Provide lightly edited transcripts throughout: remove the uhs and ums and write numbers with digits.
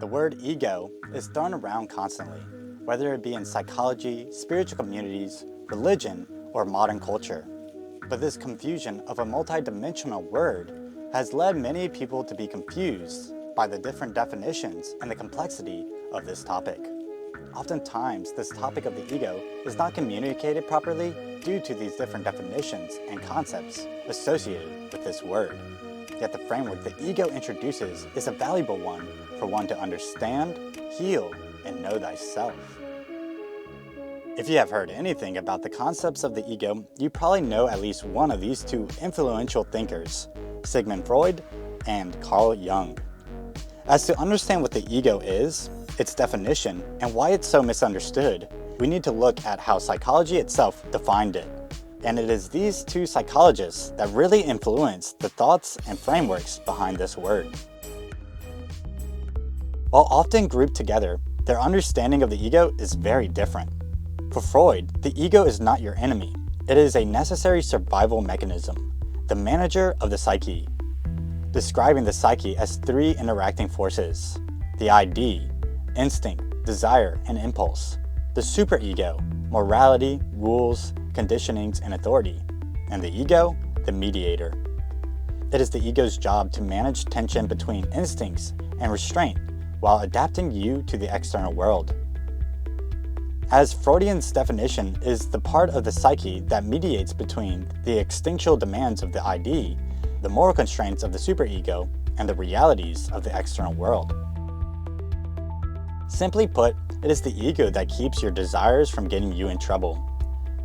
The word ego is thrown around constantly, whether it be in psychology, spiritual communities, religion, or modern culture. But this confusion of a multidimensional word has led many people to be confused by the different definitions and the complexity of this topic. Oftentimes, this topic of the ego is not communicated properly due to these different definitions and concepts associated with this word. Yet the framework the ego introduces is a valuable one for one to understand, heal, and know thyself. If you have heard anything about the concepts of the ego, you probably know at least one of these two influential thinkers, Sigmund Freud and Carl Jung. As to understand what the ego is, its definition, and why it's so misunderstood, we need to look at how psychology itself defined it. And it is these two psychologists that really influence the thoughts and frameworks behind this word. While often grouped together, their understanding of the ego is very different. For Freud, the ego is not your enemy. It is a necessary survival mechanism, the manager of the psyche, describing the psyche as three interacting forces: the ID, instinct, desire, and impulse; the superego, morality, rules, conditionings, and authority; and the ego, the mediator. It is the ego's job to manage tension between instincts and restraint while adapting you to the external world. As Freudian's definition is the part of the psyche that mediates between the instinctual demands of the ID, the moral constraints of the superego, and the realities of the external world. Simply put, it is the ego that keeps your desires from getting you in trouble.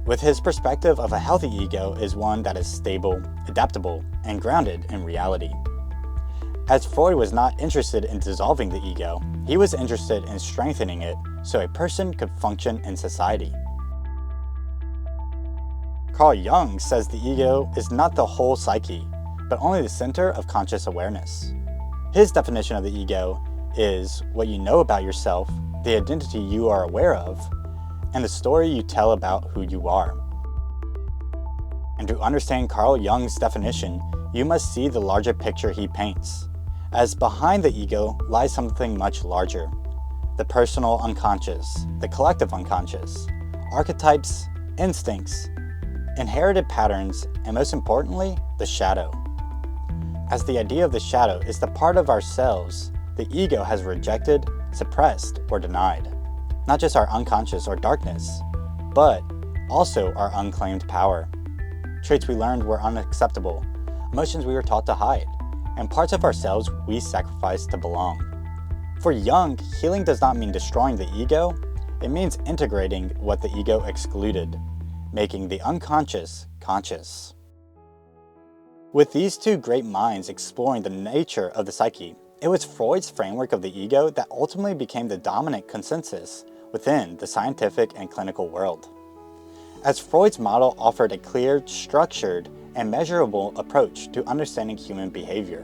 With his perspective of a healthy ego is one that is stable, adaptable, and grounded in reality. As Freud was not interested in dissolving the ego, he was interested in strengthening it so a person could function in society. Carl Jung says the ego is not the whole psyche, but only the center of conscious awareness. His definition of the ego is what you know about yourself, the identity you are aware of, and the story you tell about who you are. And to understand Carl Jung's definition, you must see the larger picture he paints, as behind the ego lies something much larger: the personal unconscious, the collective unconscious, archetypes, instincts, inherited patterns, and most importantly, the shadow. As the idea of the shadow is the part of ourselves the ego has rejected, suppressed, or denied. Not just our unconscious or darkness, but also our unclaimed power. Traits we learned were unacceptable, emotions we were taught to hide, and parts of ourselves we sacrificed to belong. For Jung, healing does not mean destroying the ego, it means integrating what the ego excluded, making the unconscious conscious. With these two great minds exploring the nature of the psyche, it was Freud's framework of the ego that ultimately became the dominant consensus within the scientific and clinical world. As Freud's model offered a clear, structured, and measurable approach to understanding human behavior,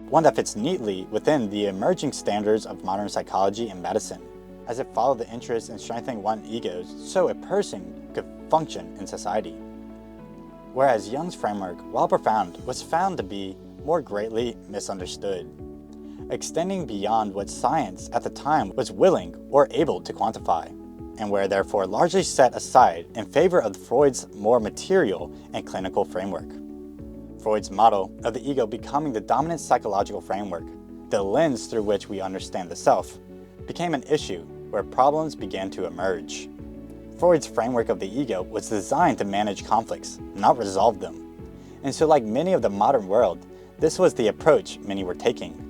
one that fits neatly within the emerging standards of modern psychology and medicine, as it followed the interest in strengthening one's egos so a person could function in society. Whereas Jung's framework, while profound, was found to be more greatly misunderstood, extending beyond what science at the time was willing or able to quantify, and were therefore largely set aside in favor of Freud's more material and clinical framework. Freud's model of the ego becoming the dominant psychological framework, the lens through which we understand the self, became an issue where problems began to emerge. Freud's framework of the ego was designed to manage conflicts, not resolve them. And so, like many of the modern world, this was the approach many were taking.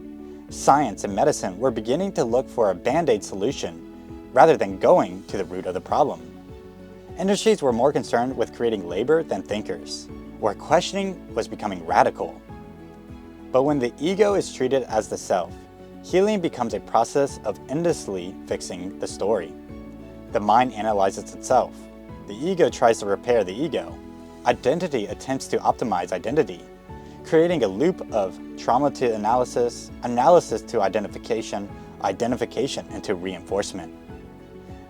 Science and medicine were beginning to look for a band-aid solution rather than going to the root of the problem. Industries were more concerned with creating labor than thinkers, where questioning was becoming radical. But when the ego is treated as the self, healing becomes a process of endlessly fixing the story. The mind analyzes itself. The ego tries to repair the ego. Identity attempts to optimize identity, creating a loop of trauma to analysis, analysis to identification, identification into reinforcement.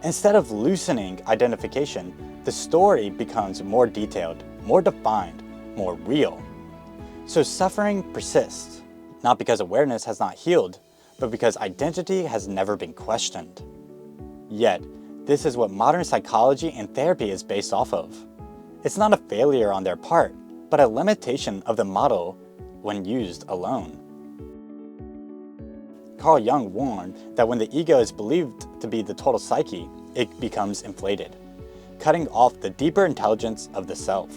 Instead of loosening identification, the story becomes more detailed, more defined, more real. So suffering persists, not because awareness has not healed, but because identity has never been questioned. Yet, this is what modern psychology and therapy is based off of. It's not a failure on their part, but a limitation of the model when used alone. Carl Jung warned that when the ego is believed to be the total psyche, it becomes inflated, cutting off the deeper intelligence of the self.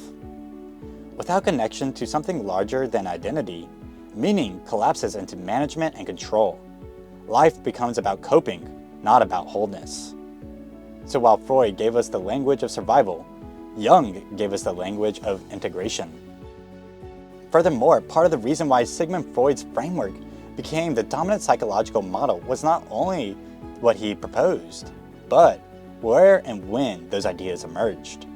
Without connection to something larger than identity, meaning collapses into management and control. Life becomes about coping, not about wholeness. So while Freud gave us the language of survival, Jung gave us the language of integration. Furthermore, part of the reason why Sigmund Freud's framework became the dominant psychological model was not only what he proposed, but where and when those ideas emerged.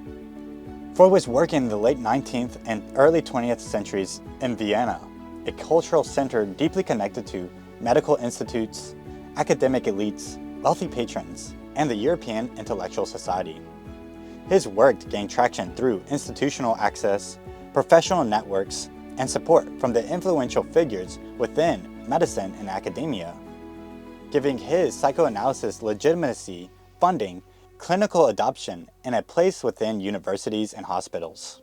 Freud was working in the late 19th and early 20th centuries in Vienna, a cultural center deeply connected to medical institutes, academic elites, wealthy patrons, and the European intellectual society. His work gained traction through institutional access, professional networks, and support from the influential figures within medicine and academia, giving his psychoanalysis legitimacy, funding, clinical adoption, and a place within universities and hospitals.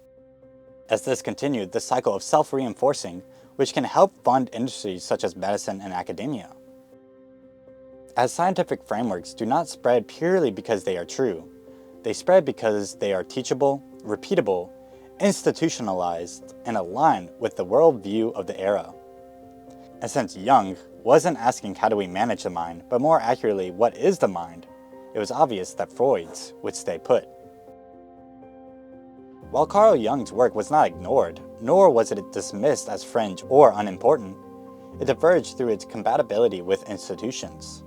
As this continued, the cycle of self-reinforcing, which can help fund industries such as medicine and academia. As scientific frameworks do not spread purely because they are true, they spread because they are teachable, repeatable, institutionalized, and aligned with the worldview of the era. And since Jung wasn't asking how do we manage the mind, but more accurately, what is the mind, it was obvious that Freud's would stay put. While Carl Jung's work was not ignored, nor was it dismissed as fringe or unimportant, it diverged through its compatibility with institutions.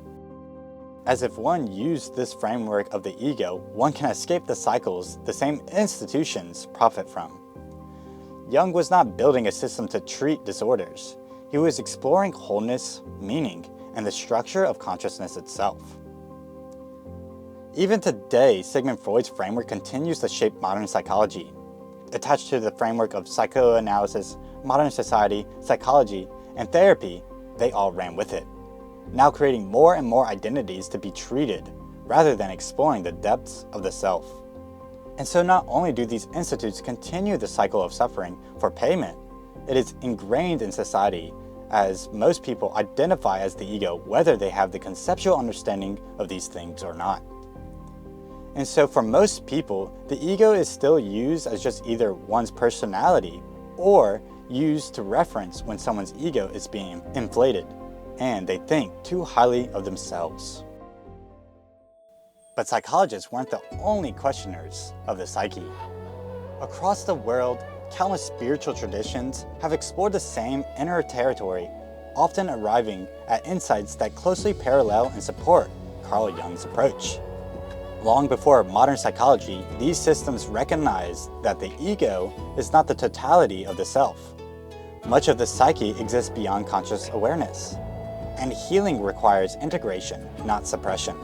As if one used this framework of the ego, one can escape the cycles the same institutions profit from. Jung was not building a system to treat disorders. He was exploring wholeness, meaning, and the structure of consciousness itself. Even today, Sigmund Freud's framework continues to shape modern psychology. Attached to the framework of psychoanalysis, modern society, psychology, and therapy, they all ran with it, now creating more and more identities to be treated, rather than exploring the depths of the self. And so not only do these institutes continue the cycle of suffering for payment, it is ingrained in society, as most people identify as the ego whether they have the conceptual understanding of these things or not. And so for most people, the ego is still used as just either one's personality or used to reference when someone's ego is being inflated and they think too highly of themselves. But psychologists weren't the only questioners of the psyche. Across the world, countless spiritual traditions have explored the same inner territory, often arriving at insights that closely parallel and support Carl Jung's approach. Long before modern psychology, these systems recognized that the ego is not the totality of the self. Much of the psyche exists beyond conscious awareness, and healing requires integration, not suppression.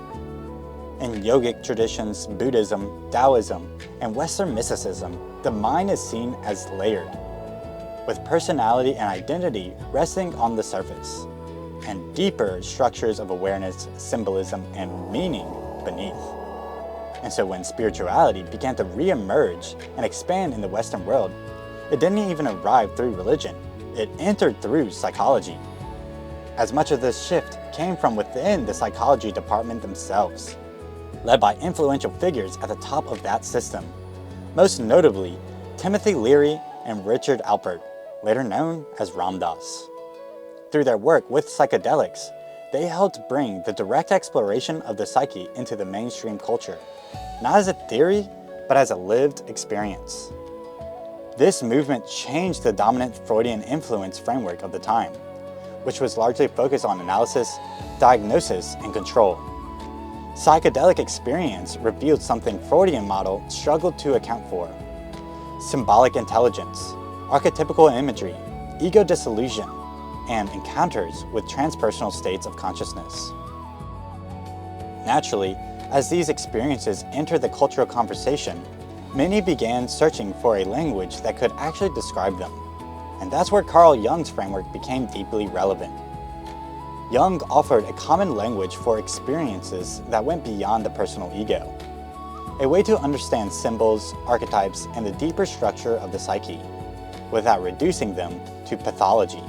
In yogic traditions, Buddhism, Taoism, and Western mysticism, the mind is seen as layered, with personality and identity resting on the surface, and deeper structures of awareness, symbolism, and meaning beneath. And so when spirituality began to re-emerge and expand in the Western world, it didn't even arrive through religion, it entered through psychology. As much of this shift came from within the psychology department themselves, led by influential figures at the top of that system, most notably Timothy Leary and Richard Alpert, later known as Ram Dass. Through their work with psychedelics, they helped bring the direct exploration of the psyche into the mainstream culture, not as a theory, but as a lived experience. This movement changed the dominant Freudian influence framework of the time, which was largely focused on analysis, diagnosis, and control. Psychedelic experience revealed something Freudian model struggled to account for: symbolic intelligence, archetypical imagery, ego dissolution, and encounters with transpersonal states of consciousness. Naturally, as these experiences entered the cultural conversation, many began searching for a language that could actually describe them. And that's where Carl Jung's framework became deeply relevant. Jung offered a common language for experiences that went beyond the personal ego, a way to understand symbols, archetypes, and the deeper structure of the psyche, without reducing them to pathology.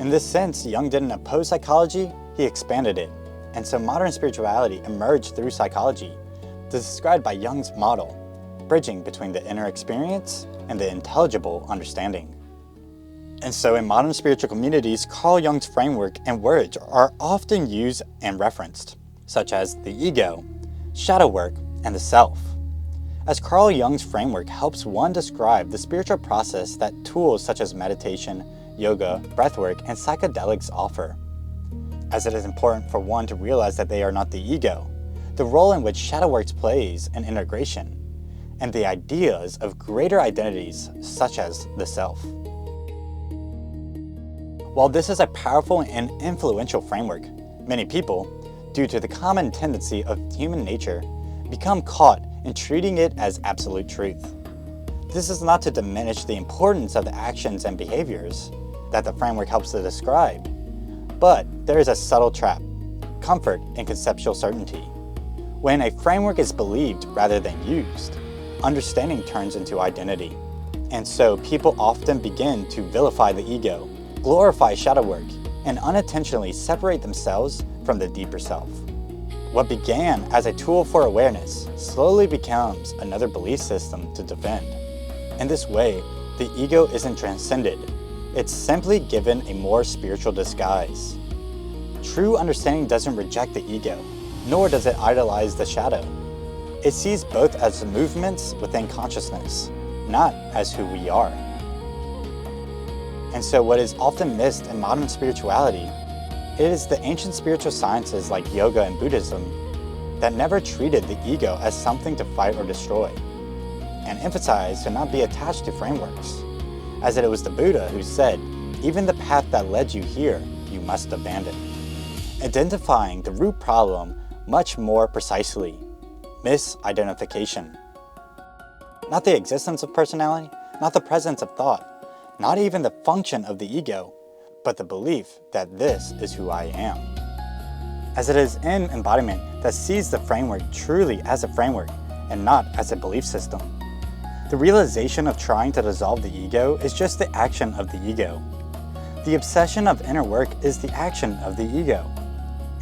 In this sense, Jung didn't oppose psychology, he expanded it, and so modern spirituality emerged through psychology, described by Jung's model, bridging between the inner experience and the intelligible understanding. And so in modern spiritual communities, Carl Jung's framework and words are often used and referenced, such as the ego, shadow work, and the self, as Carl Jung's framework helps one describe the spiritual process that tools such as meditation, yoga, breathwork, and psychedelics offer. As it is important for one to realize that they are not the ego, the role in which shadow work plays in integration, and the ideas of greater identities such as the self. While this is a powerful and influential framework, many people, due to the common tendency of human nature, become caught in treating it as absolute truth. This is not to diminish the importance of the actions and behaviors that the framework helps to describe, but there is a subtle trap, comfort in conceptual certainty. When a framework is believed rather than used, understanding turns into identity. And so people often begin to vilify the ego, glorify shadow work, and unintentionally separate themselves from the deeper self. What began as a tool for awareness slowly becomes another belief system to defend. In this way, the ego isn't transcended, it's simply given a more spiritual disguise. True understanding doesn't reject the ego, nor does it idolize the shadow. It sees both as movements within consciousness, not as who we are. And so what is often missed in modern spirituality, it is the ancient spiritual sciences like yoga and Buddhism that never treated the ego as something to fight or destroy, and emphasized to not be attached to frameworks, as it was the Buddha who said, even the path that led you here, you must abandon. Identifying the root problem much more precisely, misidentification. Not the existence of personality, not the presence of thought, not even the function of the ego, but the belief that this is who I am. As it is in embodiment that sees the framework truly as a framework and not as a belief system. The realization of trying to dissolve the ego is just the action of the ego. The obsession of inner work is the action of the ego.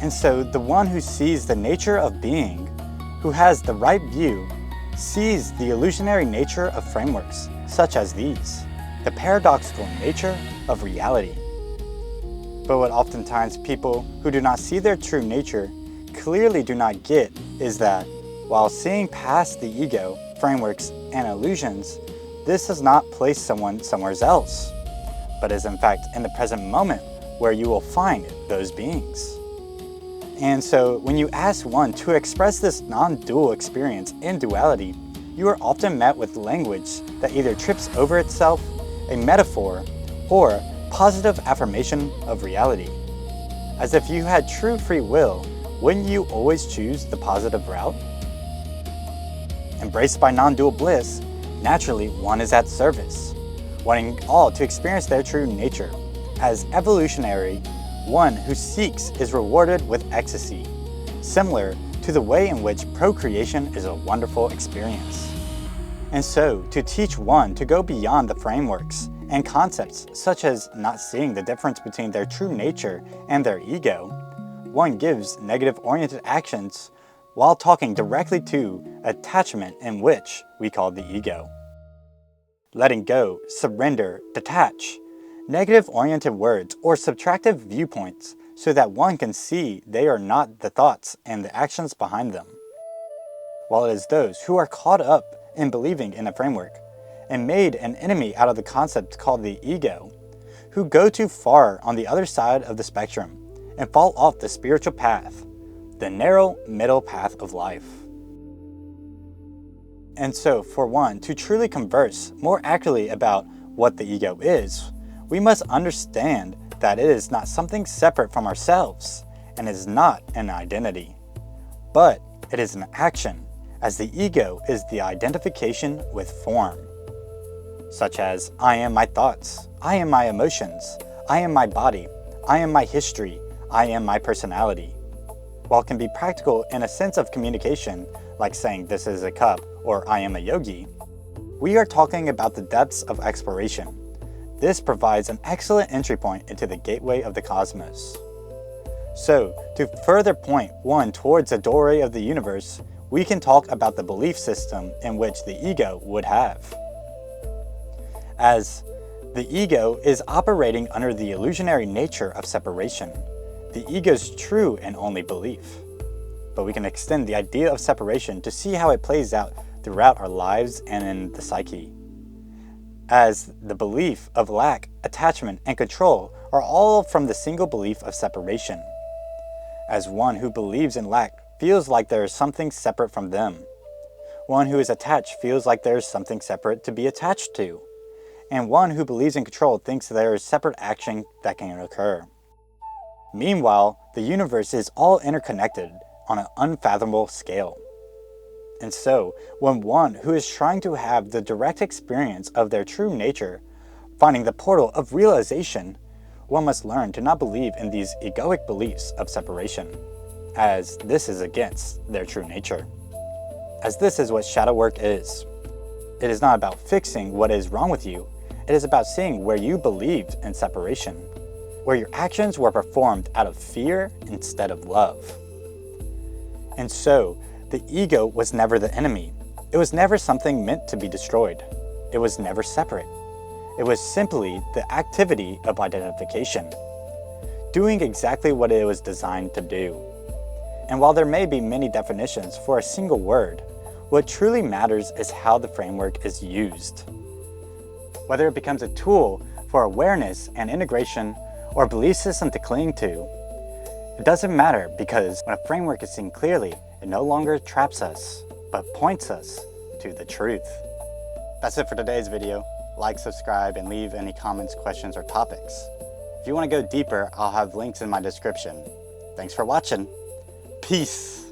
And so the one who sees the nature of being, who has the right view, sees the illusionary nature of frameworks such as these, the paradoxical nature of reality. But what oftentimes people who do not see their true nature clearly do not get is that while seeing past the ego, frameworks, and illusions, this does not place someone somewhere else, but is in fact in the present moment where you will find those beings. And so when you ask one to express this non-dual experience in duality, you are often met with language that either trips over itself, a metaphor, or positive affirmation of reality. As if you had true free will, wouldn't you always choose the positive route? Embraced by non-dual bliss, naturally one is at service, wanting all to experience their true nature. As evolutionary, one who seeks is rewarded with ecstasy, similar to the way in which procreation is a wonderful experience. And so, to teach one to go beyond the frameworks and concepts such as not seeing the difference between their true nature and their ego, one gives negative-oriented actions while talking directly to attachment, in which we call the ego. Letting go, surrender, detach, negative-oriented words or subtractive viewpoints so that one can see they are not the thoughts and the actions behind them. While it is those who are caught up in believing in a framework and made an enemy out of the concept called the ego, who go too far on the other side of the spectrum and fall off the spiritual path, the narrow middle path of life. And so for one to truly converse more accurately about what the ego is, we must understand that it is not something separate from ourselves and is not an identity, but it is an action, as the ego is the identification with form, such as I am my thoughts, I am my emotions, I am my body, I am my history, I am my personality. While it can be practical in a sense of communication, like saying this is a cup or I am a yogi, we are talking about the depths of exploration. This provides an excellent entry point into the gateway of the cosmos. So, to further point one towards the doorway of the universe, we can talk about the belief system in which the ego would have. As the ego is operating under the illusionary nature of separation, the ego's true and only belief. But we can extend the idea of separation to see how it plays out throughout our lives and in the psyche. As the belief of lack, attachment, and control are all from the single belief of separation. As one who believes in lack feels like there is something separate from them. One who is attached feels like there is something separate to be attached to. And one who believes in control thinks there is separate action that can occur. Meanwhile, the universe is all interconnected on an unfathomable scale. And so, when one who is trying to have the direct experience of their true nature, finding the portal of realization, one must learn to not believe in these egoic beliefs of separation, as this is against their true nature. As this is what shadow work is. It is not about fixing what is wrong with you, it is about seeing where you believed in separation, where your actions were performed out of fear instead of love. And so, the ego was never the enemy. It was never something meant to be destroyed. It was never separate. It was simply the activity of identification, doing exactly what it was designed to do. And while there may be many definitions for a single word, what truly matters is how the framework is used. Whether it becomes a tool for awareness and integration or a belief system to cling to, it doesn't matter, because when a framework is seen clearly, it no longer traps us, but points us to the truth. That's it for today's video. Like, subscribe, and leave any comments, questions, or topics. If you want to go deeper, I'll have links in my description. Thanks for watching. Peace.